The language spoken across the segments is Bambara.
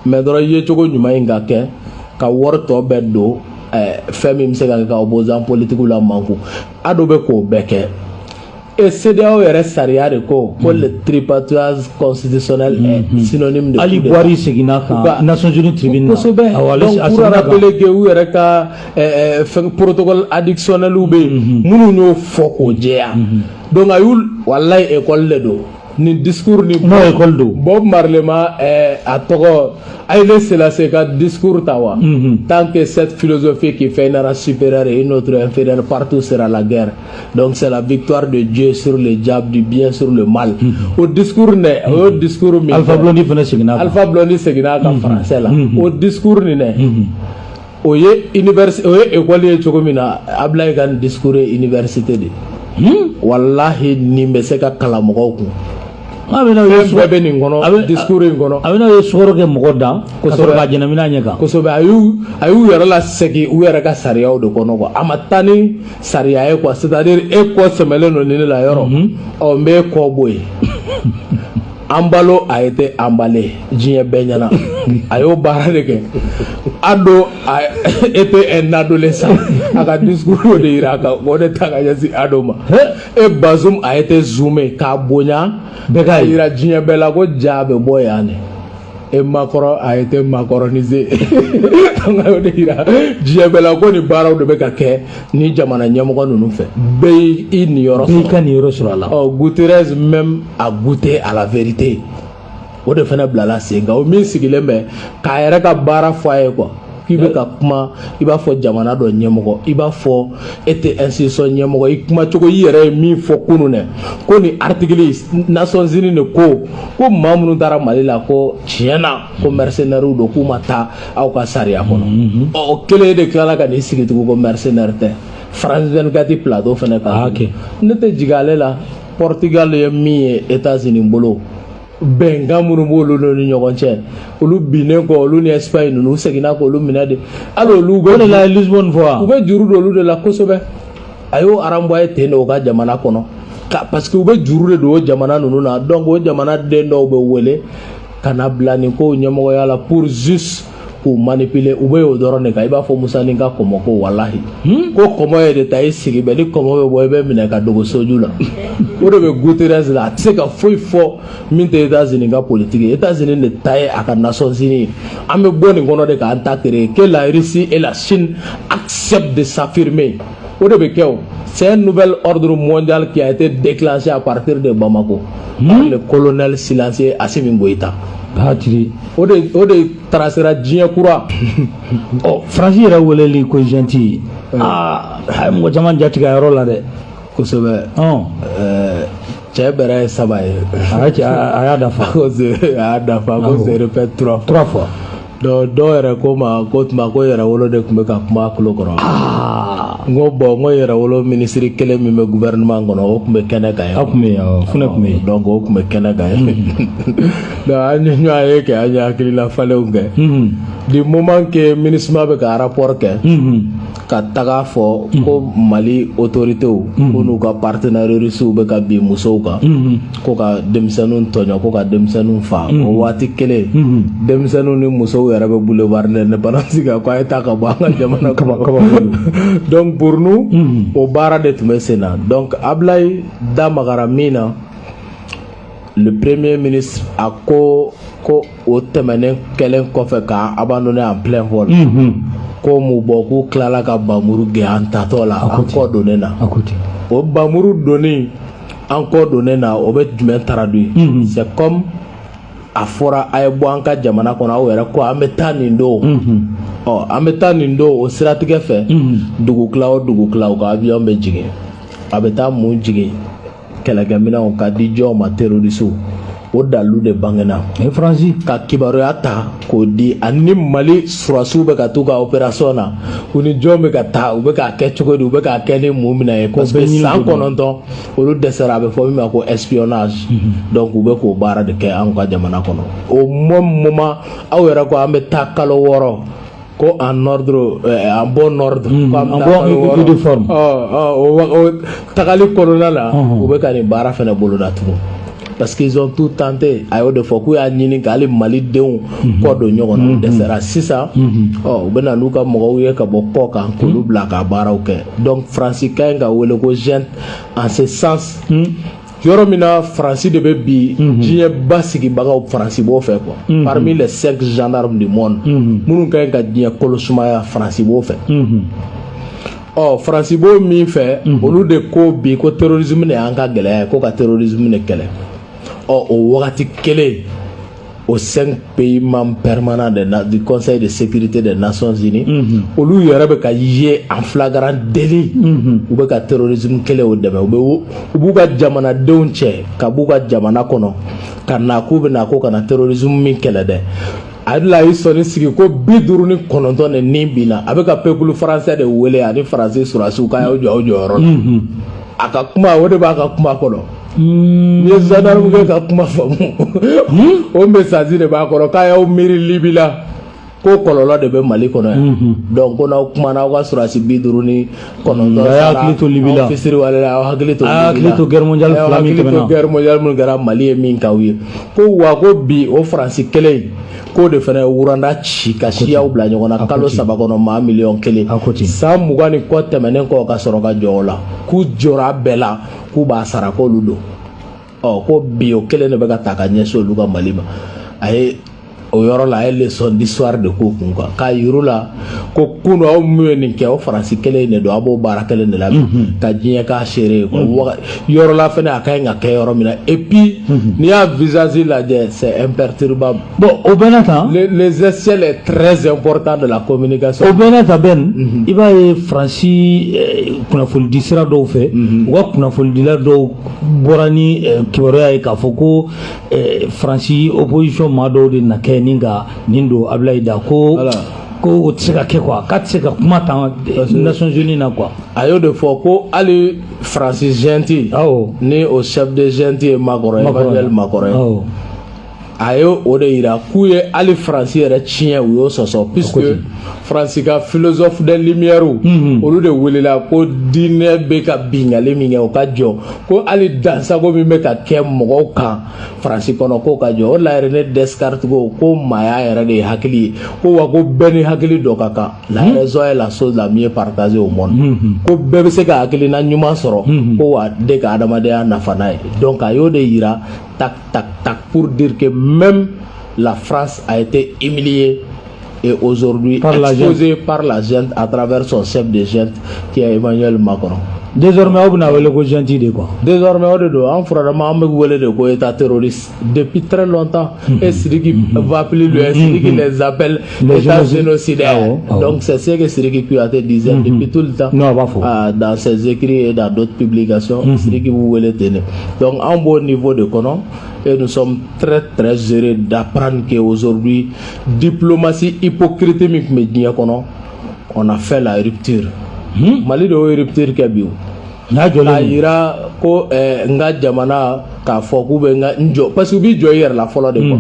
mais dɔrɔn i ye cogo ɲuman in ka kɛ ka wari tɔ bɛɛ don fɛn min bɛ se ka kɛ ka opposant politique la manko a dɔ bɛ k'o bɛɛ kɛ et CEDEAO yɛrɛ sariya de ko le tripatouillage constitutionnel est synonyme de Ali Boiri seginna kan Nations Unies tribunal kosɛbɛ donc pour rappeler que u yɛrɛ ka fɛn protocole additionnel bɛ yen minnu y'o fɔ k'o jɛya donc a y'u walayi école de don ni discours ni école do Bob Marley ma a tɔgɔ Haïlé Sélassié ka discours ta wa tant que cette philosophie qui fait une race supérieure et une autre inférieure partout sera la guerre, donc c'est la victoire de Dieu sur le diable, du bien sur le mal. Au discours ne au discours mi Alpha Blondy fana seginna Alpha Blondy seginna ka français la au discours ni ne o ye université o ye école ye cogo min na Ablaye ka discours ye université de wallahi nin bɛ se ka kalan mɔgɔw kun bɛɛ bɛ nin kɔnɔ discours in kɔnɔ a bɛna ye sukaro kɛ mɔgɔ da ka sɔrɔ ka jɛnɛmina ɲɛ kan kosɛbɛ a y'u yɛrɛ la segin u yɛrɛ ka sariyaw de kɔnɔ quoi a ma taa ni sariya ye quoi c'est-à-dire e kɔ sɛmɛlen don nin de la yɔrɔ n bɛ kɔ bɔ yen an balo a été emballé diɲɛ bɛɛ ɲɛna a y'o baara de kɛ Ado a était un adolescent a ka discours de yira ka o de ta ka ɲɛsin Ado ma et Bazoum a été zoomé k'a bonya bɛɛ ka yira diɲɛ bɛɛ la ko ja bɛ bɔ yan de et Macron a été macronisé donc a y'o de yira diɲɛ bɛɛ la ko ni baaraw de bɛ ka kɛ ni jamana ɲɛmɔgɔ ninnu fɛ bɛɛ i niyɔrɔ sɔrɔ bɛɛ ka niyɔrɔ sɔrɔ a la Guterres même a goûté à la vérité o de fana bilala sen kan o min sigilen bɛ k'a yɛrɛ ka baara fɔ a ye quoi k'i bɛ ka kuma i b'a fɔ jamana dɔ ɲɛmɔgɔ i b'a fɔ e tɛ institution ɲɛmɔgɔ i kuma cogo i yɛrɛ ye min fɔ kunun dɛ ko ni article Nations Unies de ko maa minnu taara Mali la ko tiɲɛna ko mercenaires don k'u ma taa aw ka sariya kɔnɔ o kelen de tilala ka n'i sigi tugun ko mercenaire tɛ France 24 plateau fana kan ne tɛ jigin ale la Portugal ye min ye États-Unis bolo bɛnkan minnu b'olu ni ɲɔgɔn cɛ olu binnen kɔ olu ni Espagne ninnu seginna k'olu minɛ de hali olu bɛ o de la Lisbonne fɔ u bɛ juru don olu de la kosɛbɛ a y'o renvoyer ten de o ka jamana kɔnɔ parce que u bɛ juru de don o jamana ninnu na donc o jamana den dɔw bɛ wele ka na bila nin ko ɲɛmɔgɔya la pour juste k'u manipuler u bɛ y'o dɔrɔn de kan i b'a fɔ Musa ni ka kɔmɔ ko walahi ko kɔmɔ ye de ta i sigi bɛ ni kɔmɔ bɛ bɔ i bɛ minɛ ka dogo soju la o de bɛ Guterres la a tɛ se ka foyi fɔ min tɛ États-Unis ka politique ye États-Unis de ta ye a ka Nations Unies an bɛ bɔ nin kɔnɔ de k'an ta créer que la Russie et la Chine acceptent de s'affirmer o de bɛ kɛ o c'est un nouvel ordre mondial qui a été déclenché à partir de Bamako par le colonel silencieux Assimi Goïta o de tracera diɲɛ kura France yɛrɛ weleli ko gentil a ye mɔgɔ caman jatigɛ a yɔrɔ la dɛ kosɛbɛ cɛ bɛrɛ ye 3 ye a y'a dafa ko se répète 3 fois dɔw yɛrɛ ko ma ko tuma ko yɛrɛ wolo de tun bɛ ka kuma a tulo kɔrɔ n ko bon n ko yɛrɛ wolo ministre kelen min bɛ gouvernement kɔnɔ o tun bɛ kɛnɛ kan ye a tun bɛ yen fana tun bɛ yen donc o tun bɛ kɛnɛ kan ye donc an ye ɲɔgɔn ye kɛ an ye hakilila falenw kɛ du moment que MINUSMA bɛ ka rapport kɛ ka taga fɔ ko Mali autorités ko n'u ka partenaires russiw bɛ ka bin musow kan ko ka denmisɛnninw tɔɲɔ ko ka denmisɛnninw faa o waati kelen denmisɛnninw ni musow yɛrɛ bɛ boulevard de l'Indépendance kan ko a ye taa ka bɔ an ka jamana kɔnɔ donc pour nous o baara de tun bɛ sen na donc Ablaye da magara min na le premier ministre a ko o tɛmɛnen kɛlen kɔfɛ k'a abandonné en plein vol ko mu bɔ k'u tilala ka bamuru gɛn an tatɔ la an kɔ donnen na o bamuru donni an kɔ donnen na o bɛ jumɛn traduit c'est comme a fɔra a ye bɔ an ka jamana kɔnɔ aw yɛrɛ ko an bɛ taa nin don an bɛ taa nin don o siratigɛ fɛ dugu tila o dugu tila o ka avion bɛ jigin a bɛ taa mun jigin kɛlɛkɛminɛnw ka di jɔnw ma terroriste o dalu de bangena France ka kibaruya ta k'o di ani Mali surasiw bɛ ka t'u ka opération na u ni jɔn bɛ ka taa u bɛ k'a kɛ cogo di u bɛ k'a kɛ ni mun minɛ ye parce que san 9 olu dɛsɛra a bɛ fɔ min ma ko espionnage donc u bɛ k'o baara de kɛ an ka jamana kɔnɔ au moment aw yɛrɛ ko an bɛ taa kalo 6 ko en ordre en bon ordre en bon uniforme o tagali kɔnɔna la u bɛ ka nin baara fana boloda tugun parce qu'ils ont tout tenté a y'o de fɔ k'u y'a ɲini k'ale malidenw kɔ don ɲɔgɔn na dɛsɛra sisan u bɛ na n'u ka mɔgɔw ye ka bɔ kɔ kan k'olu bila ka baaraw kɛ donc Faransi ka ɲi ka wele ko junte en ce sens yɔrɔ min na Faransi de bɛ bi diɲɛ basigibagaw Faransi b'o fɛ quoi parmi les 5 gendarmes du monde minnu ka ɲi ka diɲɛ kolosumaya Faransi b'o fɛ Faransi b'o min fɛ olu de ko bi ko terrorisme de y'an ka gɛlɛya ye ko ka terrorisme de kɛlɛ o wagati kelen aux 5 pays membres permanents du Conseil de sécurité des Nations Unies olu yɛrɛ bɛ ka ye en flagrant délit u bɛ ka terrorisme kɛlɛ o dɛmɛ u b'u ka jamanadenw cɛ ka b'u ka jamana kɔnɔ ka na k'u bɛ na ko ka na terrorisme min kɛlɛ dɛ a de la y'i sɔnni sigi ko 59 de nin binna a bɛ ka peuple français de wele ani français surasiw k'a y'aw jɔ aw jɔyɔrɔ la a ka kuma o de b'a ka kuma kɔnɔ ni ye gendarme kɛ ka kuma faamu o message de b'a kɔrɔ k'a y'aw miiri Libi la ko kɔlɔlɔ de bɛ Mali kɔnɔ yan donc ko n'aw kumana aw ka surasi 59 sara hakili to Libi la fisiri wale la aw hakili to guerre mondiale fila min tɛmɛna guerre mondiale min kɛra Mali ye min k'aw ye ko wa ko bi o Faransi kelen ko de fana wuranda ci ka siyaw bila ɲɔgɔn na kalo 3 kɔnɔ maa 1,000,000 san 20 ni kɔ tɛmɛnen kɔ ka sɔrɔ ka jɔ o la k'u jɔra bɛɛ la k'u b'a sara k'olu don ko bi o kelen de bɛ ka ta ka ɲɛsin olu ka Mali ma a ye o yɔrɔ la a ye leçon d'histoire de k'o kun quoi k'a yir'u la ko kunu aw min ye nin kɛ o Faransi kelen de don a b'o baara kelen de la ka diɲɛ k'a seere ye quoi yɔrɔ la fɛnɛ a ka ɲi ka kɛ yɔrɔ min na et puis n'i y'a visage lajɛ c'est imperturbable bon o bɛɛ n'a ta l'essentiel est très important de la communication o bɛɛ n'a ta Ben i b'a ye Faransi kunnafonidi sira dɔw fɛ u ka kunnafonidila dɔw bɔra ni kibaruya ye k'a fɔ ko Faransi opposition maa dɔw de na kɛ nin ka nin don Ablaye Da ko o tɛ se ka kɛ quoi k'a tɛ se ka kuma tan Nations Unies na quoi a y'o de fɔ ko hali Faransi junte ni o chef de junte ye Emmanuel Macron ye a ye o de yira k'u ye hali Faransi yɛrɛ tiɲɛ u y'o sɔsɔ puisque Faransi ka philosophe des lumières olu de welela ko diinɛ bɛ ka bingali min kɛ o ka jɔ ko hali dansago min bɛ ka kɛ mɔgɔw kan Faransi kɔnɔ k'o ka jɔ o la yɛrɛ ne Descartes ko maaya yɛrɛ de ye hakili ye ko wa ko bɛɛ ni hakili dɔ ka kan la raison est la chose la mieux partagée au monde ko bɛɛ bɛ se ka hakilina ɲuman sɔrɔ ko wa de ka adamadenya nafa n'a ye donc a y'o de yira tac pour dire que même la France a été humiliée et aujourd'hui exposée par la junte à travers son chef de junte qui est Emmanuel Macron. Désormais aw bɛna wele ko junte de quoi. Désormais o de don an furadama an bɛ wele de ko état terroriste depuis très longtemps et Sidiki va plus loin Sidiki les appelle état génocidaire donc c'est ce que Sidiki Kouyaté disait depuis tout le temps dans ses écrits et dans d'autres publications Sidiki bu wele tene donc en bon niveau de kɔnɔ et nous sommes très très heureux d'apprendre qu'aujourd'hui diplomatie hypocrite min tun bɛ diɲɛ kɔnɔ on a fait la rupture Mali de y'o rupture kɛ bi o k'a yira ko n ka jamana k'a fɔ k'u bɛ n jɔ parce que u b'i jɔ i yɛrɛ la fɔlɔ de quoi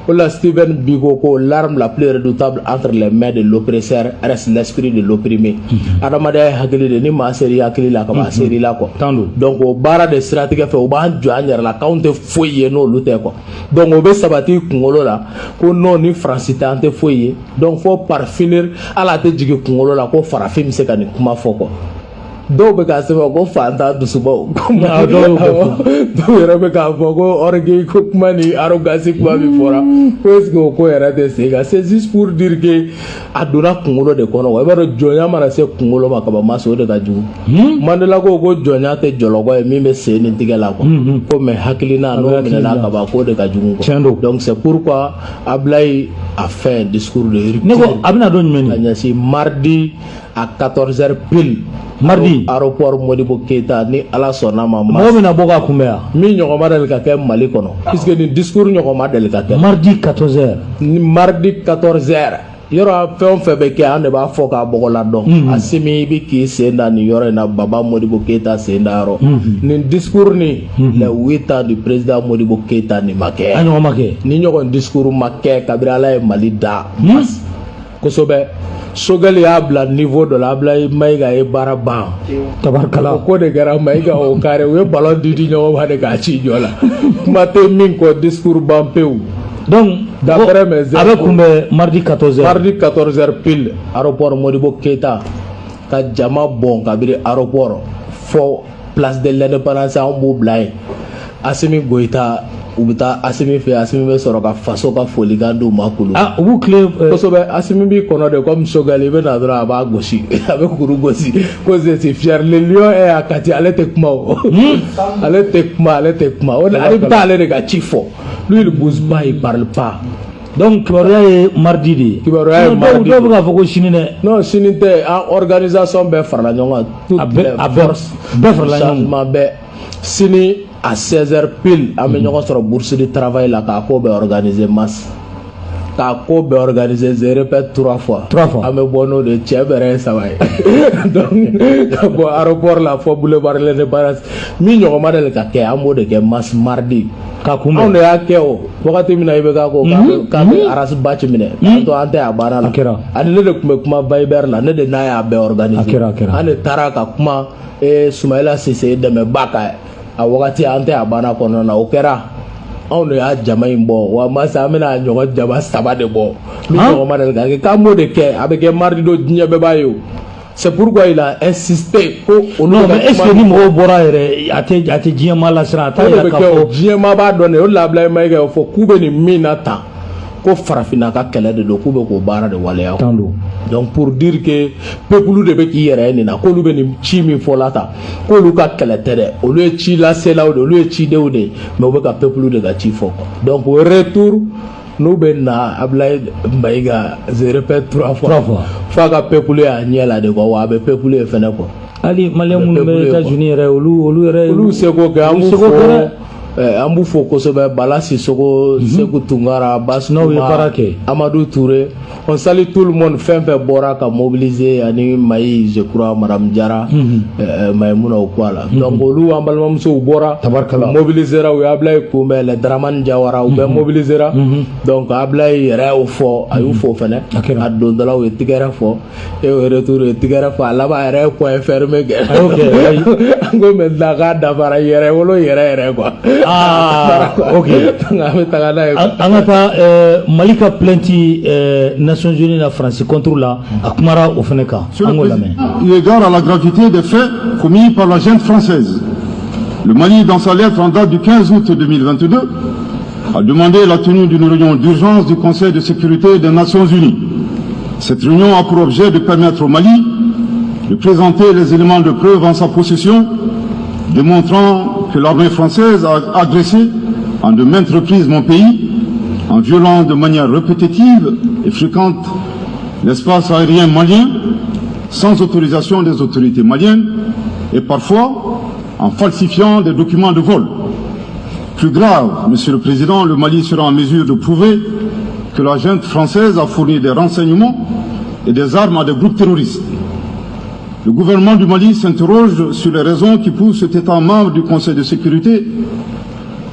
o la Steven Biko ko l'arme la plus redoutable entre les mains de l'oppresseur reste l'esprit de l'opprimé adamadenya ye hakili de ni maa seri hakili la ka b'a seri la quoi donc o baara de siratigɛ fɛ o b'an jɔ an yɛrɛ la k'anw tɛ foyi ye n'olu tɛ quoi donc o bɛ sabati kunkolo la ko non ni Faransi tɛ an tɛ foyi ye donc fo par finir ala tɛ jigin kunkolo la ko farafin bɛ se ka nin kuma fɔ quoi dɔw bɛ k'a sɛbɛn ko fantan dusubaw dɔw yɛrɛ bɛ k'a fɔ ko orgueil ko kuma ni arrogance kuma min fɔra ko est ce que o ko yɛrɛ tɛ se ka c'est juste pour dire que a donna kunkolo de kɔnɔ wa i b'a dɔn jɔnya mana se kunkolo ma kaban masa o de ka jugu Mandela ko jɔnya tɛ jɔlɔkɔ ye min bɛ sen ni tigɛ la quoi ko mais hakilina n'o minɛna kaban k'o de ka jugu quoi donc c'est pourquoi Ablaye a fait un discours de rupture ne ko a bɛna dɔn jumɛn ka ɲɛsin mardi à 14h pile mardi aéroport Modibo Keita ni ala sɔnna ma mɔgɔ bɛna bɔ ka kunbɛn yan min ɲɔgɔn ma deli ka kɛ Mali kɔnɔ puisque ni discours ɲɔgɔn ma deli ka kɛ mardi 14h ni mardi 14h yɔrɔ fɛn o fɛn bɛ kɛ an de b'a fɔ k'a bɔgɔla dɔn a simi i bɛ k'i sen da nin yɔrɔ in na Baba Modibo Keita sen da yɔrɔ nin discours ni les 8 ans du président Modibo Keita nin ma kɛ a ɲɔgɔn ma kɛ ni ɲɔgɔn discours ma kɛ kabini ala ye Mali da kosɛbɛ Sogali y'a bila niveau dɔ la Ablaye Mayiga ye baara ban tabarikala o ko de kɛra Mayiga o kare u ye ballon di ɲɔgɔn ma de k'a ci jɔ la kuma tɛ min kɔ discours ban pewu. donc d'après mes infos a bɛ kunbɛn mardi 14h mardi 14h pile aéroport Modibo Keita ka jama bɔn kabiri aéroport fɔ place de l'indépendance an b'u bila yen Assimi Goïta u bɛ taa Assimi fɛ Assimi bɛ sɔrɔ ka faso ka folikan d'u ma kulu u b'u tile kosɛbɛ Assimi b'i kɔnɔ de comme Sogali i bɛ na dɔrɔn a b'a gosi a bɛ kuru gosi ko je suis fier le lion est à Kati ale tɛ kuma o ale tɛ kuma o de ale bɛ taa ale de ka ci fɔ lui il bouge pas il parle pas. donc kibaruya ye mardi de ye kibaruya ye mardi dɔw bɛ k'a fɔ ko sini dɛ non sini tɛ an organisation bɛɛ farala ɲɔgɔn kan bɛɛ farala ɲɔgɔn changement bɛɛ sini à 16h pile an bɛ ɲɔgɔn sɔrɔ bourse de travail la k'a ko bɛ organiser masse k'a ko bɛ organiser je répète 3 fois an bɛ bɔ n'o de cɛ bɛrɛ ye 3 ye donc ka bɔ aéroport la fɔ boulevard de l'Indépendance min ɲɔgɔn ma deli ka kɛ an b'o de kɛ masse mardi ka kunbɛn anw de y'a kɛ o wagati min na i bɛ k'a ko k'a bɛ arasi baci minɛ k'a to an tɛ a baara la ani ne de tun bɛ kuma Viber la ne de n'a y'a bɛɛ organiser an de taara ka kuma Soumaïla Cissé dɛmɛba kan a wagati an tɛ a baara kɔnɔna na o kɛra anw de y'a jama in bɔ wa masa an bɛna ɲɔgɔn jama 3 de bɔ min ɲɔgɔn ma deli ka kɛ k'an b'o de kɛ a bɛ kɛ mardi don diɲɛ bɛɛ b'a ye o c'est pourquoi il a insisté ko non mais est-ce que ni mɔgɔw bɔra yɛrɛ a tɛ diɲɛmaa lasiran a t'a yira k'a fɔ diɲɛmaa b'a dɔn de o de la Ablaye Mayiga y'o fɔ k'u bɛ nin min na tan ko farafinna ka kɛlɛ de don k'u bɛ k'o baara de waleya donc pour dire que peuple de bɛ k'i yɛrɛ ye nin na k'olu bɛ nin ci min fɔ la tan k'olu ka kɛlɛ tɛ dɛ olu ye ci laselaw de olu ye cidenw de mais u bɛ ka peuple de ka ci fɔ donc au retour n'u bɛ na Ablaye Mayiga je répète 3 fois f'a ka peuple y'a ɲɛ la de quoi wa a bɛ peuple ye fɛnɛ quoi hali maliyɛn minnu bɛ États-Unis yɛrɛ olu seko kɛ an b'u fo kosɛbɛ Bala Sissoko Seku Tunkara Basuma Amadou Touré on salue tout le monde fɛn fɛn bɔra ka mobiliser ani Mayi je crois Madame Diarra Maïmouna o ko la donc olu an balimamusow bɔra mobilisera u Ablaye kunbɛn les Dramane Diawara u bɛɛ mobilisera donc Ablaye yɛrɛ y'o fɔ a y'u fo fɛnɛ a don dɔ la u ye tigɛrɛ fɔ et au retour u ye tigɛrɛ fɔ a laban yɛrɛ ye point fermé kɛ an ko maintenant k'a dafara yɛrɛ wolo yɛrɛ quoi ok an ka taa Mali ka plainte Nations Unies na France contre la a kumara o fɛnɛ kan an k'o lamɛn. Eu égard à la gravité des faits commis par la junte française, le Mali, dans sa lettre en date du 15 août 2022, a demandé la tenue d'une réunion d'urgence du Conseil de sécurité des Nations Unies. Cette réunion a pour objet de permettre au Mali de présenter les éléments de preuve en sa possession, démontrant que l'armée française a agressé en de maintes reprises mon pays, en violant de manière répétitive et fréquente l'espace aérien malien, sans autorisation des autorités maliennes, et parfois en falsifiant des documents de vol. Plus grave, Monsieur le Président, le Mali sera en mesure de prouver que la junte française a fourni des renseignements et des armes à des groupes terroristes. Le gouvernement du Mali s'interroge sur les raisons qui poussent cet État membre du Conseil de sécurité,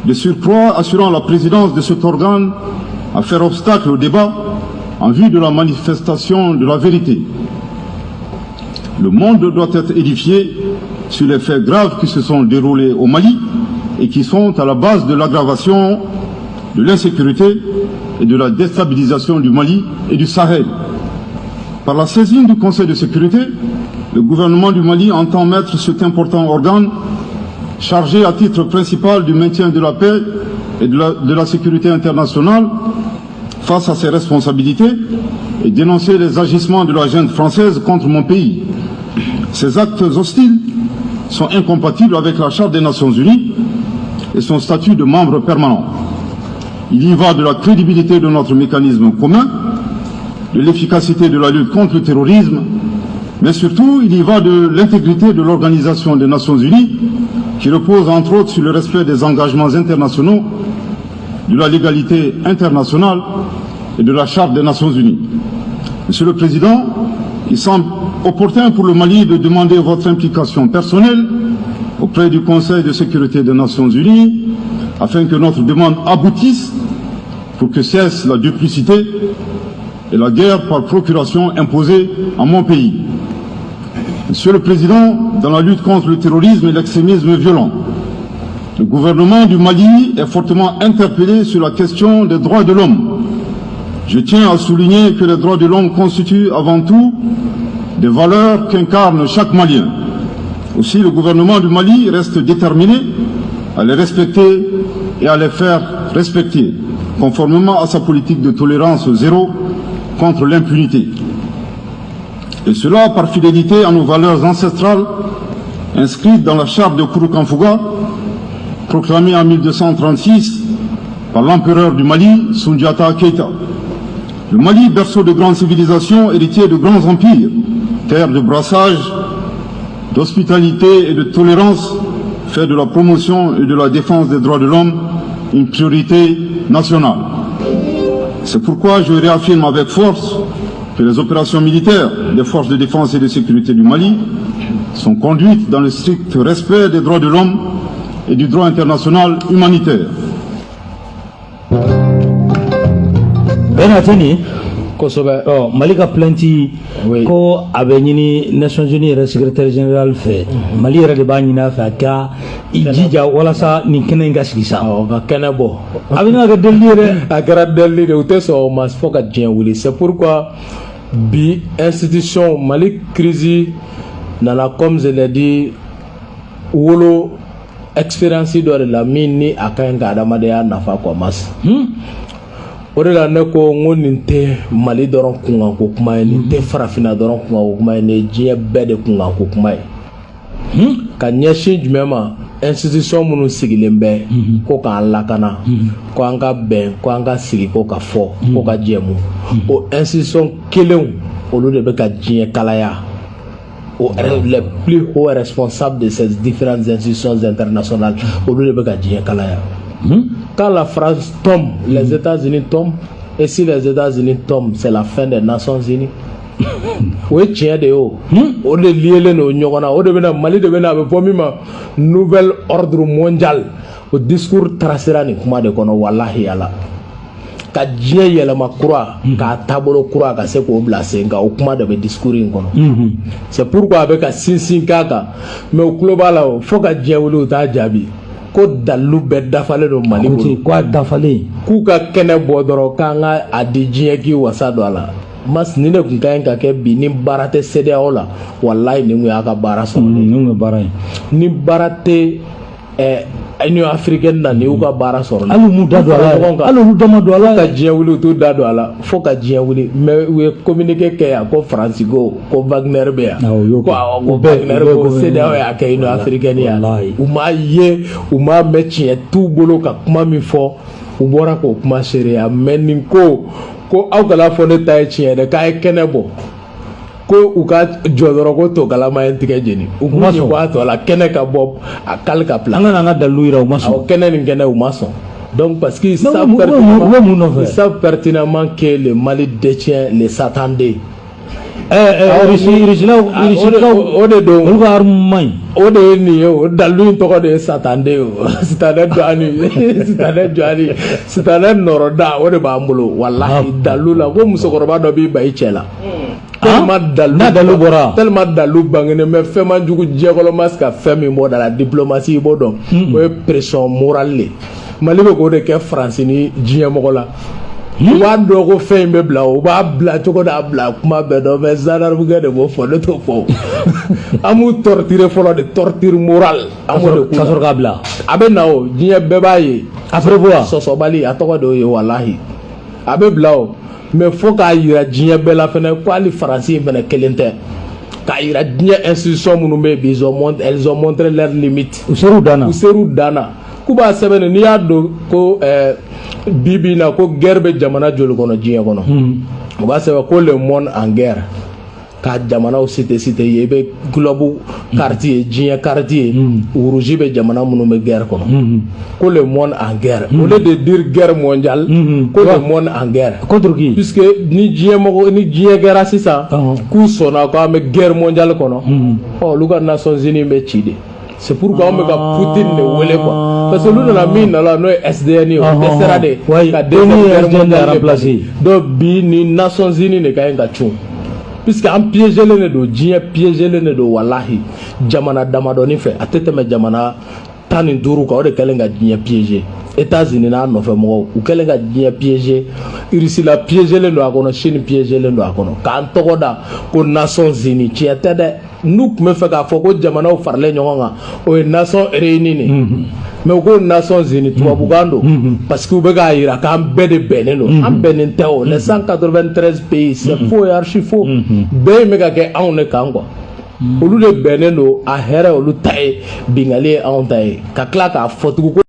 de surcroît assurant la présidence de cet organe, à faire obstacle au débat en vue de la manifestation de la vérité. Le monde doit être édifié sur les faits graves qui se sont déroulés au Mali et qui sont à la base de l'aggravation de l'insécurité et de la déstabilisation du Mali et du Sahel. Par la saisine du Conseil de sécurité, le gouvernement du Mali entend mettre cet important organe chargé à titre principal du maintien de la paix et de la sécurité internationale face à ses responsabilités et dénoncer les agissements de la junte française contre mon pays. Ces actes hostiles sont incompatibles avec la Charte des Nations Unies et son statut de membre permanent. Il y va de la crédibilité de notre mécanisme commun, de l'efficacité de la lutte contre le terrorisme, mais surtout il y va de l'intégrité de l'Organisation des Nations Unies qui repose entre autres sur le respect des engagements internationaux, de la légalité internationale et de la Charte des Nations Unies. Monsieur le Président, il semble opportun pour le Mali de demander votre implication personnelle auprès du Conseil de sécurité des Nations Unies afin que notre demande aboutisse pour que cesse la duplicité et la guerre par procuration imposée à mon pays. Monsieur le Président, dans la lutte contre le terrorisme et l'extrémisme violent, le gouvernement du Mali est fortement interpellé sur la question des droits de l'homme. Je tiens à souligner que les droits de l'homme constituent avant tout des valeurs qu'incarne chaque Malien. Aussi, le gouvernement du Mali reste déterminé à les respecter et à les faire respecter, conformément à sa politique de tolérance zéro contre l'impunité. Et cela par fidélité à nos valeurs ancestrales inscrites dans la charte de Kouroukanfouga, proclamée en 1236 par l'empereur du Mali, Soundiata Keïta. Le Mali, berceau de grandes civilisations, héritier de grands empires, terre de brassage, d'hospitalité et de tolérance, fait de la promotion et de la défense des droits de l'homme une priorité nationale. C'est pourquoi je réaffirme avec force que les opérations militaires des forces de défense et de sécurité du Mali sont conduites dans le strict respect des droits de l'homme et du droit international humanitaire. Mali ka plainte ko a bɛ ɲini Nations Unies yɛrɛ secrétaire général fɛ Mali yɛrɛ de b'a ɲini a fɛ a ka i jija walasa nin kɛnɛ in ka sigi sa ka kɛnɛ bɔ a bɛ na kɛ delili ye dɛ a kɛra delili de u tɛ sɔn o ma fo ka diɲɛ wuli c'est pourquoi bi institution Mali crise nana comme je l'ai dit wolo expérience dɔ de la min ni a ka ɲi ka adamadenya nafa quoi mas o de la ne ko n ko nin tɛ Mali dɔrɔn kunkanko kuma ye nin tɛ farafinna dɔrɔn kunkanko kuma ye nin ye diɲɛ bɛɛ de kunkanko kuma ye ka ɲɛsin jumɛn ma institution minnu sigilen bɛ ko k'an lakana ko an ka bɛn ko an ka sigi ko ka fɔ ko ka jɛmu o institution kelenw olu de bɛ ka diɲɛ kalaya les plus hauts responsables de ces différentes institutions internationales olu de bɛ ka diɲɛ kalaya. Quand la France tombe, les États-Unis tombent. Et si les États-Unis tombent, c'est la fin des Nations Unies. Oui, tiens de haut. On est lié nos nyogana. On devient Mali devient avec pomima nouvel ordre mondial. Au discours tracera ni kuma de kono wallahi ala. Ka diɲɛ yɛlɛma kura k'a taabolo kura ka se k'o bila sen kan o kuma de bɛ discours in kɔnɔ. C'est pourquoi a bɛ ka sinsin k'a kan mais o tulo b'a la o fo ka diɲɛ wuli o t'a jaabi. Ko dalu bɛɛ dafalen don Mali bolo ko dafalen k'u ka kɛnɛ bɔ dɔrɔn k'an ka a di diɲɛ k'i wasa don a la mas ni ne kun ka ɲi ka kɛ bi ni baara tɛ CEDEAO la walayi nin kun y'a ka baara sɔrɔ ni baara tɛ Union africaine na ni y'u ka baara sɔrɔ hali mu da don a la hali olu dama don a la ka diɲɛ wuli u t'u da don a la fo ka diɲɛ wuli mais u ye communiqué kɛ yan ko France ko Wagner bɛ yan ko Wagner ko CEDEAO y'a kɛ Union africaine yan u m'a ye u m'a mɛn tiɲɛ t'u bolo ka kuma min fɔ u bɔra k'o kuma seereya mais nin ko aw kana fɔ ne ta ye tiɲɛ dɛ k'a ye kɛnɛ bɔ ko u ka jɔ dɔrɔn ko to galama ye tigɛ jeni u kun ma sɔn a tɔ la kɛnɛ ka bɔ a kali ka bila an ka n'an ka dalilu yira u ma sɔn kɛnɛ ni kɛnɛ u ma sɔn donc parce qu'ils savent pertinemment que le Mali détient les satandés o de don olu ka arme man ɲi o de ye nin ye o dalilu in tɔgɔ de ye satande o sitanɛ jɔani sitanɛ jɔani sitanɛ nɔrɔda o de b'an bolo walahi dalilu la ko musokɔrɔba dɔ b'i ba i cɛ la tellement dalu bangene mais fɛn man jugu diɲɛkɔnɔ ma se ka fɛn min bɔ da la diplomatie i b'o dɔn o ye pression morale le Mali bɛ k'o de kɛ France ni diɲɛmɔgɔ la u b'a dɔn ko fɛn in bɛ bila o b'a bila cogo d'a bila kuma bɛɛ dɔn mais gendarmerie de b'o fɔ ne t'o fɔ an b'u torturer fɔlɔ de torture morale an b'o de ka sɔrɔ k'a bila a bɛ na o diɲɛ bɛɛ b'a ye après quoi sɔsɔbali a tɔgɔ de y'o ye walahi a bɛ bila o mais faut k'a yira diɲɛ bɛɛ la fɛnɛ ko hali faransi in fɛnɛ kelen tɛ k'a yira diɲɛ institution minnu bɛ yen bi elles ont montré leurs limites u ser'u dan na k'u b'a sɛbɛn n'i y'a dɔn ko bibi na ko guerre bɛ jamana joli kɔnɔ diɲɛ kɔnɔ u b'a sɛbɛn ko le monde en guerre ka jamanaw cité ye i bɛ globe quartier diɲɛ quartier rouge bɛ jamana minnu bɛ guerre kɔnɔ ko le monde en guerre au lieu de dire guerre mondiale ko le monde en guerre contre qui puisque ni diɲɛ kɛra sisan k'u sɔnna ko an bɛ guerre mondiale kɔnɔ olu ka Nations Unies bɛ ci de c'est pourquoi on bɛ ka Poutine de wele quoi parce que olu nana min nala n'o ye SDN ye o dɛsɛra de ka deuxième guerre mondiale remplacer donc bi ni Nations Unies de ka ɲi ka cun puisque an piégelen de don diɲɛ piégelen de don walahi jamana damadɔni fɛ a tɛ tɛmɛ jamana 15 kan o de kɛlen ka diɲɛ piéger États-Unis n'a nɔfɛ mɔgɔw u kɛlen ka diɲɛ piéger Russie la piégelen don a kɔnɔ Chine piégelen don a kɔnɔ k'an tɔgɔ da ko Nations Unies tiɲɛ tɛ dɛ n'u tun bɛ fɛ k'a fɔ ko jamanaw faralen ɲɔgɔn kan o ye Nations Réunies de mais u ko Nations Unies tubabukan don parce que u bɛ k'a jira k'an bɛɛ de bɛnnen don an bɛnnen tɛ o les 193 pays c'est faux et archi faux bɛɛ in bɛ ka kɛ anw de kan quoi olu de bɛnnen don a hɛrɛ olu ta ye bingali ye anw ta ye ka tila k'a fɔ tugun ko